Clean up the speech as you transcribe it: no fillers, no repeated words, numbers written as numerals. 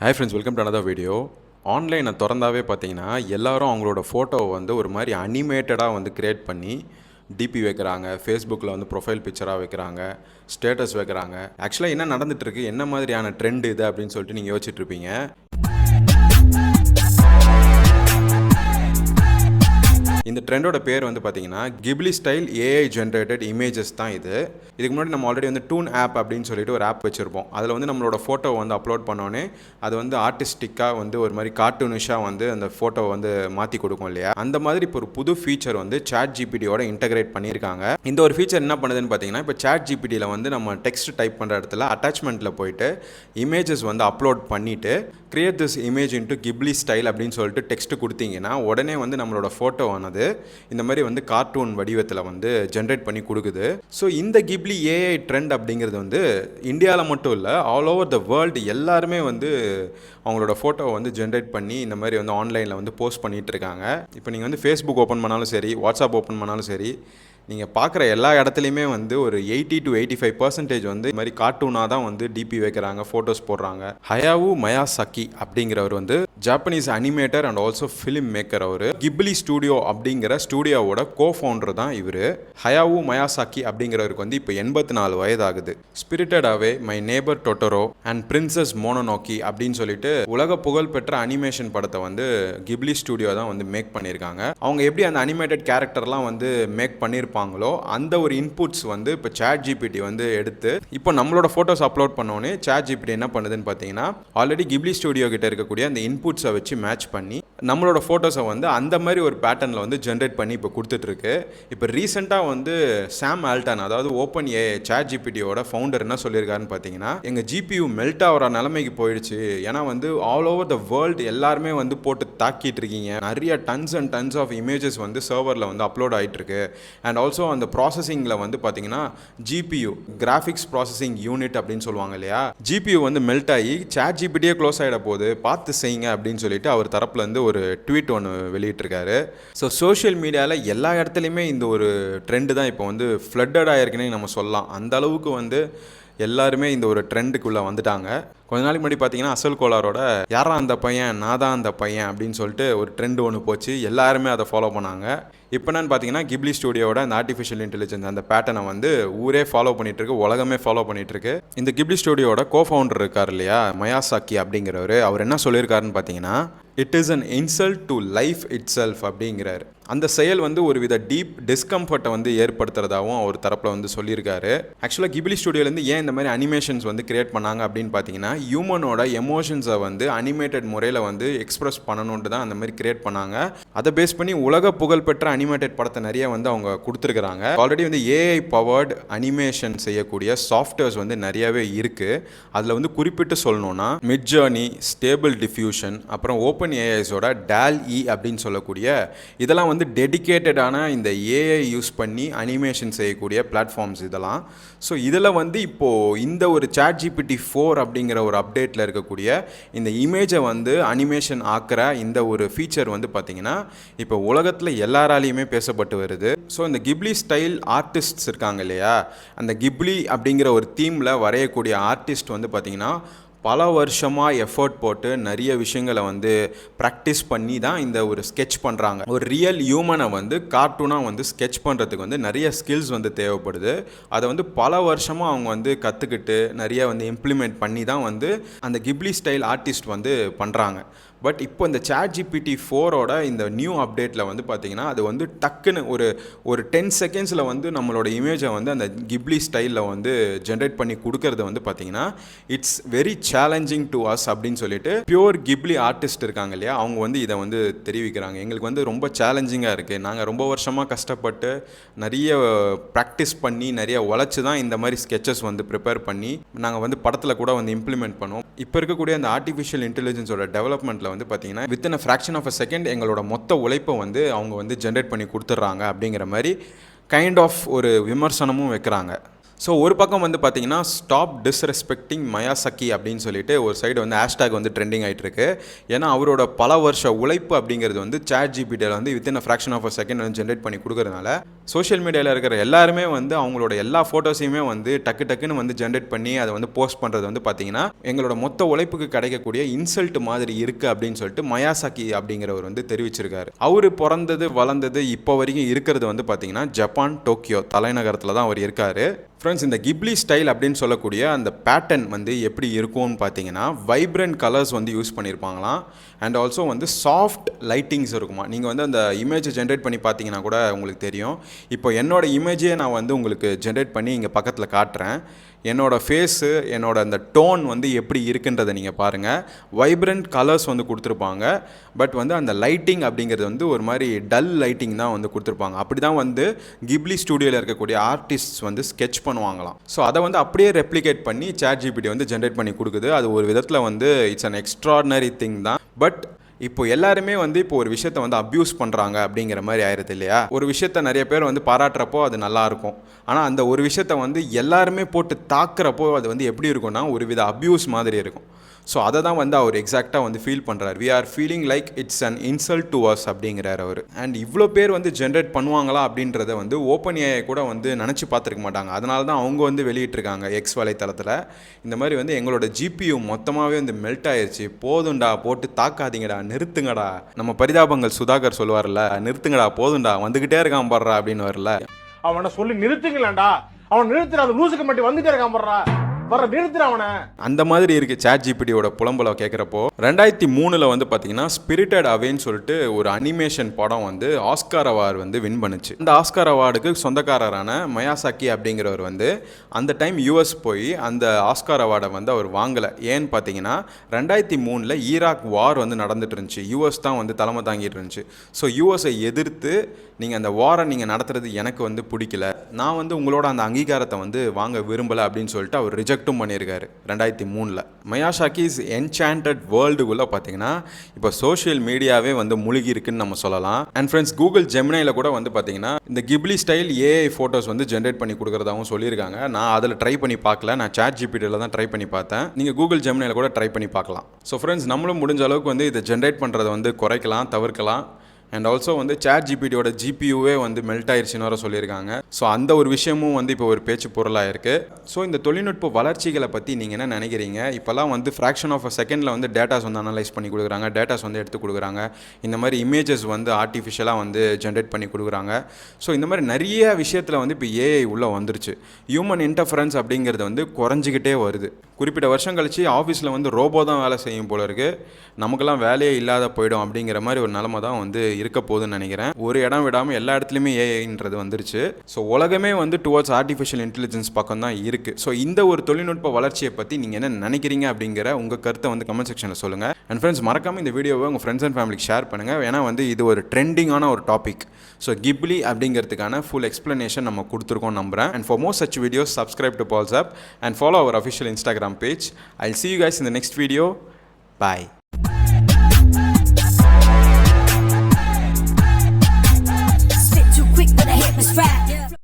Hi friends, welcome to another video. ஆன்லைனை திறந்தாவே பார்த்தீங்கன்னா எல்லாரும் அவங்களோட ஃபோட்டோவை வந்து ஒரு மாதிரி அனிமேட்டடாக வந்து க்ரியேட் பண்ணி டிபி வைக்கிறாங்க, ஃபேஸ்புக்கில் வந்து ப்ரொஃபைல் பிக்சராக வைக்கிறாங்க, ஸ்டேட்டஸ் வைக்கிறாங்க. ஆக்சுவலாக என்ன நடந்துகிட்ருக்கு, என்ன மாதிரியான ட்ரெண்ட் இது அப்படின்னு சொல்லிட்டு நீங்கள் யோசிச்சுட்ருப்பீங்க. இந்த ட்ரெண்டோட பேர் வந்து பார்த்தீங்கன்னா Ghibli style AI generated images தான் இது. இதுக்கு முன்னாடி நம்ம ஆல்ரெடி வந்து டூன் ஆப் அப்படின்னு சொல்லிட்டு ஒரு ஆப் வச்சுருப்போம். அதில் வந்து நம்மளோட ஃபோட்டோ வந்து அப்லோட் பண்ணோன்னே அது வந்து ஆர்டிஸ்டிக்காக வந்து ஒரு மாதிரி கார்ட்டூனிஷாக வந்து அந்த ஃபோட்டோவை வந்து மாற்றி கொடுக்கும் இல்லையா. அந்த மாதிரி இப்போ ஒரு புது ஃபீச்சர் வந்து சாட் ஜிபிடியோட இன்டகிரேட் பண்ணியிருக்காங்க. இந்த ஒரு ஃபீச்சர் என்ன பண்ணுதுன்னு பார்த்தீங்கன்னா, இப்போ சாட் ஜிபிடியில் வந்து நம்ம டெக்ஸ்ட் டைப் பண்ணுற இடத்துல அட்டாச்மெண்ட்டில் போயிட்டு இமேஜஸ் வந்து அப்லோட் பண்ணிவிட்டு create this image into Ghibli style அப்படின்னு சொல்லிட்டு டெக்ஸ்ட் கொடுத்தீங்கன்னா உடனே வந்து நம்மளோட ஃபோட்டோ ஆனது இந்த மாதிரி வந்து கார்ட்டூன் வடிவத்தில் வந்து ஜென்ரேட் பண்ணி கொடுக்குது. ஸோ இந்த கிப்லி ஏஐ ட்ரெண்ட் அப்படிங்கிறது வந்து இந்தியாவில் மட்டும் இல்லை, ஆல் ஓவர் த வேர்ல்டு எல்லாருமே வந்து அவங்களோட ஃபோட்டோவை வந்து ஜென்ரேட் பண்ணி இந்த மாதிரி வந்து ஆன்லைனில் வந்து போஸ்ட் பண்ணிகிட்டு இருக்காங்க. இப்போ நீங்கள் வந்து ஃபேஸ்புக் ஓப்பன் பண்ணாலும் சரி, வாட்ஸ்அப் ஓப்பன் பண்ணாலும் சரி, நீங்கள் பார்க்குற எல்லா இடத்துலையுமே வந்து ஒரு 80 to 85% வந்து இது மாதிரி கார்ட்டூனாக தான் வந்து டிபி வைக்கிறாங்க, ஃபோட்டோஸ் போடுறாங்க. ஹயாவு மயாசாக்கி அப்படிங்கிறவர் வந்து Japanese animator and also film maker. அவர் கிப்லி ஸ்டூடியோ அப்படிங்கிற ஸ்டூடியோவோட கோஃபவுண்டர் தான் இவர். ஹயாவு மயாசாக்கி அப்படிங்கிறவருக்கு வந்து இப்போ 84 வயதாகுது. Spirited away, my neighbour Totoro and princess Mononoke அப்படின்னு சொல்லிட்டு உலக புகழ்பெற்ற அனிமேஷன் படத்தை வந்து கிப்லி ஸ்டூடியோ தான் வந்து மேக் பண்ணியிருக்காங்க. அவங்க எப்படி அந்த அனிமேட்டட் கேரக்டர்லாம் வந்து மேக் பண்ணியிருப்பாங்களோ அந்த ஒரு இன்புட்ஸ் வந்து இப்போ சாட் ஜிபிடி வந்து எடுத்து இப்போ நம்மளோட ஃபோட்டோஸ் அப்லோட் பண்ணோன்னே சாட் ஜிபிடி என்ன பண்ணுதுன்னு பார்த்தீங்கன்னா, ஆல்ரெடி கிப்லி ஸ்டூடியோ கிட்ட இருக்கக்கூடிய அந்த இன்புட்ஸை வச்சு மேட்ச் பண்ணி நம்மளோட ஃபோட்டோஸை வந்து அந்த மாதிரி ஒரு பேட்டர்னில் வந்து ஜென்ரேட் பண்ணி இப்போ கொடுத்துட்ருக்கு. இப்போ ரீசெண்டாக வந்து சாம் ஆல்டன், அதாவது ஓப்பன் ஏஐ சாட் ஜிபிடியோட ஃபவுண்டர் என்ன சொல்லியிருக்காருன்னு பார்த்தீங்கன்னா, எங்கள் ஜிபியூ மெல்ட் ஆகிற நிலைமைக்கு போயிடுச்சு. ஏன்னா வந்து ஆல் ஓவர் த வேர்ல்டு எல்லாருமே வந்து போட்டு தாக்கிட்டு இருக்கீங்க. நிறைய tons and tons of images வந்து சர்வரில் வந்து அப்லோட் ஆகிட்டுருக்கு. அண்ட் ஆல்சோ அந்த ப்ராசஸிங்கில் வந்து பார்த்தீங்கன்னா ஜிபியூ, கிராஃபிக்ஸ் ப்ராசஸிங் யூனிட் அப்படின்னு சொல்லுவாங்க இல்லையா, ஜிபியூ வந்து மெல்ட் ஆகி சாட் ஜிபிடியே க்ளோஸ் ஆகிட போது, பார்த்து செய்யுங்க அப்படின்னு சொல்லிட்டு அவர் தரப்புலேருந்து ஒரு ட்வீட் ஒன்று வெளியிட்டிருக்காரு. ஸோ சோஷியல் மீடியாவில் எல்லா இடத்துலையுமே இந்த ஒரு ட்ரெண்டு தான் இப்போ வந்து ஃப்ளட்டட் ஆகிருக்குன்னு நம்ம சொல்லலாம். அந்த அளவுக்கு வந்து எல்லாருமே இந்த ஒரு ட்ரெண்டுக்குள்ளே வந்துட்டாங்க. கொஞ்ச நாளைக்கு முன்னாடி பார்த்தீங்கன்னா அசல் கோலாரோட யாரா அந்த பையன், நான் தான் அந்த பையன் அப்படின்னு சொல்லிட்டு ஒரு ட்ரெண்டு ஒன்று போச்சு. எல்லாருமே அதை ஃபாலோ பண்ணாங்க. இப்போ என்னன்னு பார்த்தீங்கன்னா, கிப்லி ஸ்டூடியோட அந்த ஆர்டிஃபிஷியல் இன்டெலிஜென்ஸ் அந்த பேட்டர்னை வந்து ஊரே ஃபாலோ பண்ணிட்டு இருக்கு, உலகமே ஃபாலோ பண்ணிட்டு இருக்கு. இந்த கிப்லி ஸ்டூடியோட கோஃபவுண்டர் இருக்கார் இல்லையா, மயாசாக்கி அப்படிங்கிறவர், அவர் என்ன சொல்லியிருக்காருன்னு பார்த்தீங்கன்னா, it is an insult to life it self அப்படிங்கிறார். அந்த செயல் வந்து ஒரு வித டீப் டிஸ்கம்ஃபர்ட்டை வந்து ஏற்படுத்துறதாகவும் அவர் தரப்பில் வந்து சொல்லியிருக்காரு. ஆக்சுவலாக கிப்லி ஸ்டூடியோலேருந்து ஏன் இந்த மாதிரி அனிமேஷன்ஸ் வந்து கிரியேட் பண்ணாங்க அப்படின்னு பார்த்தீங்கன்னா, ஹியூமனோட எமோஷன்ஸை வந்து அனிமேட்டட் முறையில் வந்து எக்ஸ்பிரஸ் பண்ணணுன்ட்டு தான் அந்த மாதிரி கிரியேட் பண்ணாங்க. அதை பேஸ் பண்ணி உலக புகழ்பெற்ற அனிமேட்டட் படத்தை நிறைய வந்து அவங்க கொடுத்துருக்குறாங்க. ஆல்ரெடி வந்து ஏஐ பவர்டு அனிமேஷன் செய்யக்கூடிய சாஃப்ட்வேர்ஸ் வந்து நிறையவே இருக்குது. அதில் வந்து குறிப்பிட்டு சொல்லணும்னா மிட்ஜர்னி, ஸ்டேபிள் டிஃப்யூஷன், அப்புறம் ஓப்பன் ஏஐஸோட DALL-E அப்படின்னு சொல்லக்கூடிய இதெல்லாம் வந்து டெடிகேட்டடான இந்த ஏஐ யூஸ் பண்ணி அனிமேஷன் செய்யக்கூடிய பிளாட்ஃபார்ம்ஸ் இதெல்லாம். ஸோ இதில் வந்து இப்போது இந்த ஒரு சாட் ஜிபிடி 4 அப்படிங்கிற ஒரு அப்டேட்டில் இருக்கக்கூடிய இந்த இமேஜை வந்து அனிமேஷன் ஆக்கிற இந்த ஒரு ஃபீச்சர் வந்து பார்த்திங்கன்னா இப்போ உலகத்தில் எல்லாராலையுமே பேசப்பட்டு வருது. ஸோ இந்த கிப்லி ஸ்டைல் ஆர்டிஸ்ட்ஸ் இருக்காங்க இல்லையா, அந்த கிப்லி அப்படிங்கிற ஒரு தீமில் வரையக்கூடிய ஆர்டிஸ்ட் வந்து பார்த்திங்கன்னா பல வருஷமாக எஃபர்ட் போட்டு நிறைய விஷயங்களை வந்து ப்ராக்டிஸ் பண்ணி தான் இந்த ஒரு ஸ்கெட்ச் பண்ணுறாங்க. ஒரு ரியல் ஹியூமனை வந்து கார்ட்டூனாக வந்து ஸ்கெட்ச் பண்ணுறதுக்கு வந்து நிறைய ஸ்கில்ஸ் வந்து தேவைப்படுது. அதை வந்து பல வருஷமாக அவங்க வந்து கற்றுக்கிட்டு நிறைய வந்து இம்ப்ளிமெண்ட் பண்ணி தான் வந்து அந்த கிப்லி ஸ்டைல் ஆர்டிஸ்ட் வந்து பண்ணுறாங்க. பட் இப்போ இந்த சாட் ஜிபிடி 4ஓட இந்த நியூ அப்டேட்டில் வந்து பார்த்திங்கன்னா அது வந்து டக்குன்னு ஒரு 10 செகண்ட்ஸில் வந்து நம்மளோட இமேஜை வந்து அந்த கிப்லி ஸ்டைலில் வந்து ஜென்ரேட் பண்ணி கொடுக்கறது வந்து பார்த்திங்கன்னா it's very challenging to us அப்படின்னு சொல்லிட்டு பியூர் கிப்லி ஆர்டிஸ்ட் இருக்காங்க இல்லையா, அவங்க வந்து இதை வந்து தெரிவிக்கிறாங்க. எங்களுக்கு வந்து ரொம்ப சேலஞ்சிங்காக இருக்குது, நாங்கள் ரொம்ப வருஷமாக கஷ்டப்பட்டு நிறைய ப்ராக்டிஸ் பண்ணி நிறைய உழைச்சி தான் இந்த மாதிரி ஸ்கெச்சஸ் வந்து ப்ரிப்பேர் பண்ணி நாங்கள் வந்து படத்தில் கூட வந்து இம்ப்ளிமெண்ட் பண்ணுவோம். இப்போ இருக்கக்கூடிய அந்த ஆர்டிஃபிஷியல் இன்டெலிஜென்ஸோட டெவலப்மெண்ட்டில் வந்து பார்த்தீங்கன்னா within a fraction of a second எங்களோட மொத்த உழைப்பை வந்து அவங்க வந்து ஜென்ரேட் பண்ணி கொடுத்துட்றாங்க அப்படிங்கிற மாதிரி கைண்ட் ஆஃப் ஒரு விமர்சனமும் வைக்கிறாங்க. ஸோ ஒரு பக்கம் வந்து பார்த்தீங்கன்னா ஸ்டாப் டிஸ்ரெஸ்பெக்டிங் மயாசக்கி அப்படின்னு சொல்லிட்டு ஒரு சைடு வந்து ஹேஷ்டாக் வந்து ட்ரெண்டிங் ஆகிட்டு இருக்கு. ஏன்னா அவரோட பல வருஷ உழைப்பு அப்படிங்கிறது வந்து சாட் ஜிபிடியில் வந்து within a fraction of a second வந்து ஜென்ரேட் பண்ணி கொடுக்கறதுனால சோஷியல் மீடியாவில் இருக்கிற எல்லாருமே வந்து அவங்களோட எல்லா ஃபோட்டோஸையுமே வந்து டக்குன்னு வந்து ஜென்ரேட் பண்ணி அதை வந்து போஸ்ட் பண்ணுறது வந்து பார்த்தீங்கன்னா எங்களோட மொத்த உழைப்புக்கு கிடைக்கக்கூடிய இன்சல்ட் மாதிரி இருக்குது அப்படின்னு சொல்லிட்டு மயாசக்கி அப்படிங்கிறவர் வந்து தெரிவிச்சிருக்காரு. அவர் பிறந்தது வளர்ந்தது இப்போ வரைக்கும் இருக்கிறது வந்து பார்த்தீங்கன்னா ஜப்பான் டோக்கியோ தலைநகரத்தில் தான் அவர் இருக்கார். ஃப்ரெண்ட்ஸ், இந்த கிப்லி ஸ்டைல் அப்படின்னு சொல்லக்கூடிய அந்த பேட்டர்ன் வந்து எப்படி இருக்கும்னு பார்த்தீங்கன்னா வைப்ரண்ட் கலர்ஸ் வந்து யூஸ் பண்ணியிருப்பாங்களாம். அண்ட் ஆல்சோ வந்து சாஃப்ட் லைட்டிங்ஸ் இருக்குமா. நீங்கள் வந்து அந்த இமேஜை ஜென்ரேட் பண்ணி பார்த்தீங்கன்னா கூட உங்களுக்கு தெரியும். இப்போ என்னோட இமேஜே நான் வந்து உங்களுக்கு ஜென்ரேட் பண்ணி இங்கே பக்கத்தில் காட்டுறேன். என்னோடய ஃபேஸு என்னோட அந்த டோன் வந்து எப்படி இருக்குன்றதை நீங்கள் பாருங்கள். வைப்ரண்ட் கலர்ஸ் வந்து கொடுத்துருப்பாங்க. பட் வந்து அந்த லைட்டிங் அப்படிங்கிறது வந்து ஒரு மாதிரி டல் லைட்டிங் தான் வந்து கொடுத்துருப்பாங்க. அப்படி தான் வந்து கிப்லி ஸ்டூடியோவில் இருக்கக்கூடிய ஆர்டிஸ்ட்ஸ் வந்து ஸ்கெட்ச் பண்ணுவாங்களாம். ஸோ அதை வந்து அப்படியே ரெப்ளிகேட் பண்ணி சாட் ஜிபிடி வந்து ஜென்ரேட் பண்ணி கொடுக்குது. அது ஒரு விதத்தில் வந்து இட்ஸ் அன் எக்ஸ்ட்ராடினரி திங் தான். பட் இப்போ எல்லாருமே வந்து இப்போ ஒரு விஷயத்த வந்து அப்யூஸ் பண்ணுறாங்க அப்படிங்கிற மாதிரி ஆயிடுது இல்லையா. ஒரு விஷயத்த நிறைய பேர் வந்து பாராட்டுறப்போ அது நல்லாயிருக்கும். ஆனால் அந்த ஒரு விஷயத்த வந்து எல்லாருமே போட்டு தாக்குறப்போ அது வந்து எப்படி இருக்கும்னா ஒரு வித அப்யூஸ் மாதிரி இருக்கும். ஸோ அதை தான் வந்து அவர் எக்ஸாக்டாக வந்து ஃபீல் பண்ணுறாரு. We are feeling like it's an insult to us அப்படிங்கிறார் அவர். அண்ட் இவ்வளோ பேர் வந்து ஜென்ரேட் பண்ணுவாங்களா அப்படின்றத வந்து ஓப்பன் ஏஐ கூட வந்து நினச்சி பார்த்துருக்க மாட்டாங்க. அதனால தான் அவங்க வந்து வெளியிட்டிருக்காங்க எக்ஸ் வலைத்தளத்தில். இந்த மாதிரி வந்து எங்களோட ஜிபியு மொத்தமாகவே வந்து மெல்ட் ஆயிடுச்சு, போதுண்டா போட்டு தாக்காதீங்கடா, நிறுத்துங்கடா. நம்ம பரிதாபங்கள் சுதாகர் சொல்லுவார்ல, நிறுத்துங்கடா போதுண்டா வந்துக்கிட்டே இருக்கான் பாடுறா அப்படின்னு வரல. அவனை சொல்லி நிறுத்துங்களேன்டா, அவன் நிறுத்துற லூசுக்கு மட்டும் வந்துட்டே இருக்கான் பாடுறா, அந்த மாதிரி இருக்கு சாட் ஜிபிடியோட புலம்பலை கேட்குறப்போ. 2003 வந்து பார்த்தீங்கன்னா ஸ்பிரிட்டட் அவேன்னு சொல்லிட்டு ஒரு அனிமேஷன் படம் வந்து ஆஸ்கார் அவார்டு வந்து வின் பண்ணுச்சு. அந்த ஆஸ்கார் அவார்டுக்கு சொந்தக்காரரான மயாசாக்கி அப்படிங்கிறவர் வந்து அந்த டைம் யூஎஸ் போய் அந்த ஆஸ்கார் அவார்டை வந்து அவர் வாங்கலை. ஏன்னு பார்த்தீங்கன்னா 2003 ஈராக் வார் வந்து நடந்துட்டு இருந்துச்சு. யூஎஸ் தான் வந்து தலைமை தாங்கிட்டு இருந்துச்சு. ஸோ யூஎஸை எதிர்த்து நீங்கள் அந்த வாரை நீங்கள் நடத்துறது எனக்கு வந்து பிடிக்கல, நான் வந்து உங்களோட அந்த அங்கீகாரத்தை வந்து வாங்க விரும்பலை அப்படின்னு சொல்லிட்டு அவர் ரிஜெக்டும் பண்ணியிருக்காரு 2003. மயாசாக்கிஸ் என்சாண்டட் வேர்ல்டுக்குள்ளே பார்த்தீங்கன்னா இப்போ சோஷியல் மீடியாவே வந்து மூழ்கி இருக்குன்னு நம்ம சொல்லலாம். அண்ட் ஃப்ரெண்ட்ஸ், கூகுள் ஜெமினியில் கூட வந்து பார்த்தீங்கன்னா இந்த கிப்லி ஸ்டைல் ஏஐ ஃபோட்டோஸ் வந்து ஜென்ரேட் பண்ணி கொடுக்குறதாகவும் சொல்லியிருக்காங்க. நான் அதில் ட்ரை பண்ணி பார்க்கல, நான் சாட் ஜிபிடியில் தான் ட்ரை பண்ணி பார்த்தேன். நீங்கள் கூகுள் ஜெமினியில் கூட ட்ரை பண்ணி பார்க்கலாம். ஸோ ஃப்ரெண்ட்ஸ், நம்மளும் முடிஞ்ச அளவுக்கு வந்து இதை ஜென்ரேட் பண்ணுறதை வந்து குறைக்கலாம், தவிர்க்கலாம். அண்ட் ஆல்சோ வந்து சாட் ஜிபிடியோட ஜிபியூவே வந்து மெல்ட் ஆயிடுச்சுன்னு வர சொல்லியிருக்காங்க. ஸோ அந்த ஒரு விஷயமும் வந்து இப்போ ஒரு பேச்சு பொருளாக இருக்குது. ஸோ இந்த தொழில்நுட்ப வளர்ச்சிகளை பற்றி நீங்கள் என்ன நினைக்கிறீங்க? இப்போல்லாம் வந்து ஃப்ராக்ஷன் ஆஃப் அ செகண்டில் வந்து டேட்டாஸ் வந்து அனலைஸ் பண்ணி கொடுக்குறாங்க, டேட்டாஸ் வந்து எடுத்து கொடுக்குறாங்க. இந்த மாதிரி இமேஜஸ் வந்து ஆர்டிஃபிஷியலாக வந்து ஜென்ரேட் பண்ணி கொடுக்குறாங்க. ஸோ இந்த மாதிரி நிறைய விஷயத்தில் வந்து இப்போ ஏஐ உள்ளே வந்துருச்சு. ஹியூமன் இன்டர்ஃபரன்ஸ் அப்படிங்கிறது வந்து குறைஞ்சிக்கிட்டே வருது. குறிப்பிட்ட வருஷம் கழிச்சு ஆஃபீஸில் வந்து ரோபோ தான் வேலை செய்யும் போல இருக்குது, நமக்கெல்லாம் வேலையே இல்லாத போயிடும் அப்படிங்கிற மாதிரி ஒரு நிலைமை தான் வந்து இருக்க போகுதுன்னு நினைக்கிறேன். ஒரு இடம் விடாமல் எல்லா இடத்துலையுமே ஏஐன்றது வந்துருச்சு. ஸோ உலகமே வந்து டுவர்ட்ஸ் ஆர்டிஃபிஷியல் இன்டெலிஜென்ஸ் பக்கம் தான் இருக்குது. ஸோ இந்த ஒரு தொழில்நுட்ப வளர்ச்சியை பற்றி நீங்கள் என்ன நினைக்கிறீங்க அப்படிங்கிற உங்கள் கருத்தை வந்து கமெண்ட் செக்ஷனில் சொல்லுங்கள். அண்ட் ஃப்ரெண்ட்ஸ், மறக்காமல் இந்த வீடியோவை உங்கள் ஃப்ரெண்ட்ஸ் அண்ட் ஃபேமிலிக்கு ஷேர் பண்ணுங்கள். ஏன்னா வந்து இது ஒரு ட்ரெண்டிங்கான ஒரு டாபிக். ஸோ கிப்லி அப்படிங்கிறதுக்கான ஃபுல் எக்ஸ்ப்ளனேஷன் நம்ம கொடுத்துருக்கோம் நம்புகிறேன். And for more such videos subscribe to Pulse Up and follow our official Instagram page. I'll see you guys in the next video. Bye.